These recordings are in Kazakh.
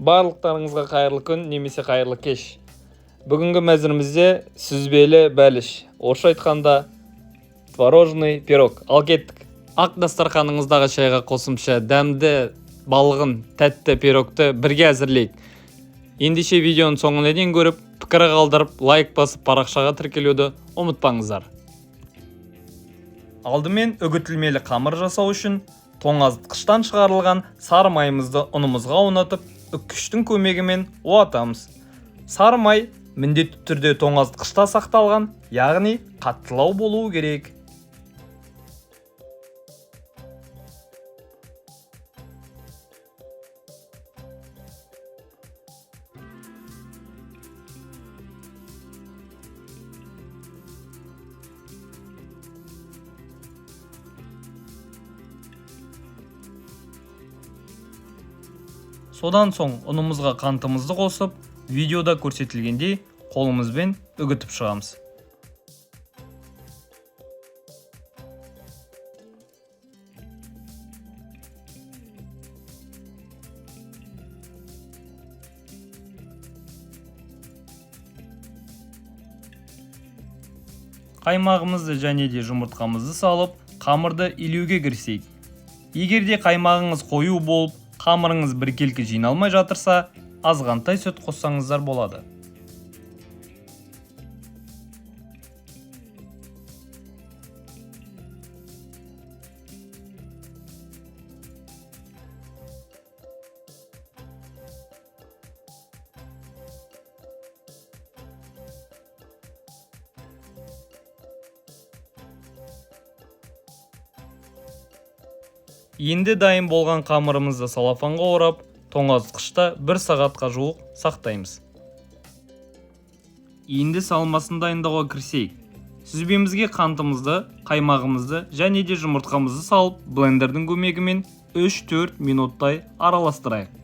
Барлықтарыңызға қайырлы күн немесе қайырлы кеш. Бүгінгі мәзірімізде сүзбелі бәліш, орысша айтқанда творожный пирог. Ал кеттік. Ақ дастарханыңыздағы шайға қосымша дәмді, балғын, тәтті пирогты бірге әзірлейік. Ендеше видеоның соңына дейін көріп, пікір қалдырып, лайк басып, парақшаға тіркелуді ұмытпаңыздар. Алдымен үгітілмелі қамыр жасау үшін тоңазытқыштан шығарылған сары майымызды ұнымызға аунатып, үккіштің көмегімен уатамыз. Сары май міндетті түрде тоңазытқышта сақталған, яғни қаттылау болуы керек. Содан соң ұнымызға қантымызды қосып, видеода көрсетілгендей қолымызбен үгітіп шығамыз. Қаймағымызды және де жұмыртқамызды салып, қамырды илеуге кірісейік. Егерде қаймағыңыз қою болып, қамырыңыз біркелкі жиналмай жатырса, азғантай сүт қоссаңыздар болады. Енді дайын болған қамырымызды салафанға орап, тоңазытқышта 1 сағатқа жуық сақтаймыз. Енді салмасын дайындауға кірісейік. Сүзбемізге қантымызды, қаймағымызды және де жұмыртқамызды салып, блендердің көмегімен 3-4 минуттай араластырайық.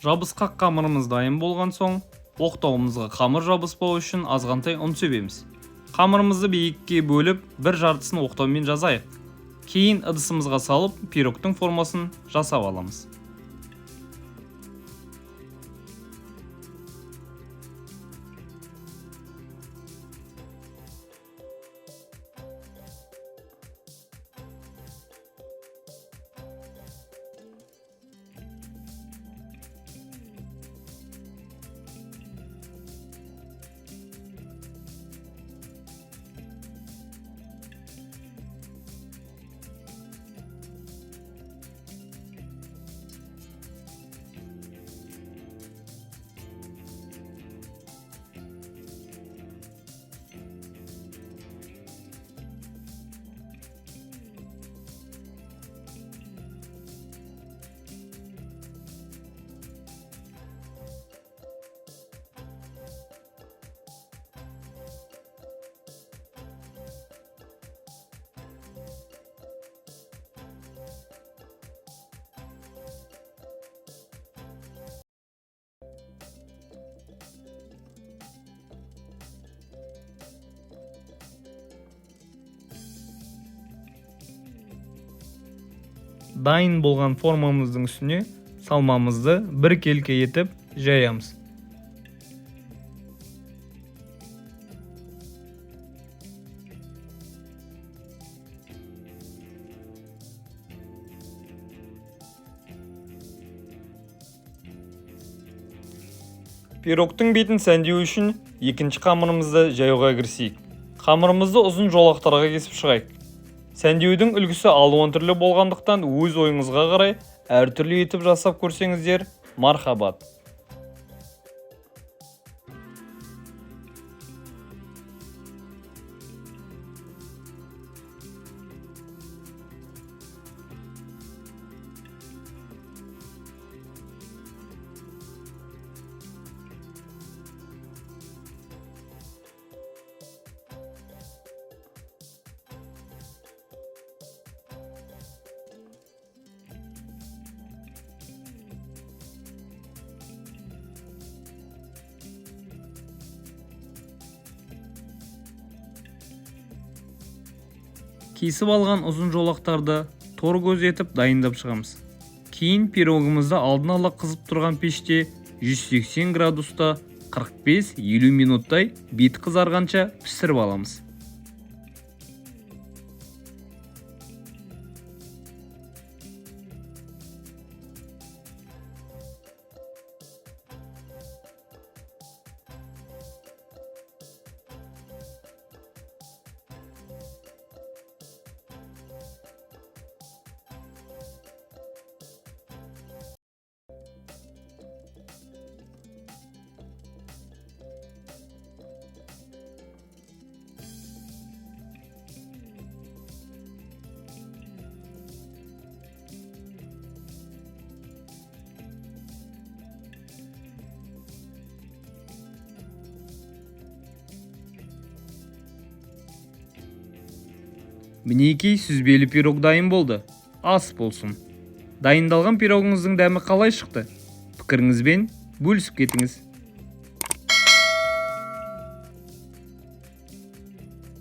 Жабысқақ қамырымыз дайын болған соң, оқтауымызға қамыр жабыспау үшін азғантай ұн себеміз. Қамырымызды биікке бөліп, бір жартысын оқтаумен жазайық. Кейін ыдысымызға салып, пирогтың формасын жасап аламыз. Дайын болған формамыздың үстіне салмамызды біркелкі етіп жаямыз. Пирогтың бетін сәндеу үшін екінші қамырымызды жаюға кірісейік. Қамырымызды ұзын жолақтарға кесіп шығайық. Сәндеудің үлгісі алуан түрлі болғандықтан өз ойыңызға қарай әртүрлі етіп жасап көрсеңіздер, мархабат. Кесіп алған ұзын жолақтарды тор көз етіп дайындап шығамыз. Кейін пирогымызды алдын ала қызып тұрған пеште 180 градуста 45-50 минуттай бет қызарғанша пісіріп аламыз. Мінекей сүзбелі пирог дайын болды. Ас болсын. Дайындалған пирогыңыздың дәмі қалай шықты? Пікіріңізбен бөлісіп кетіңіз.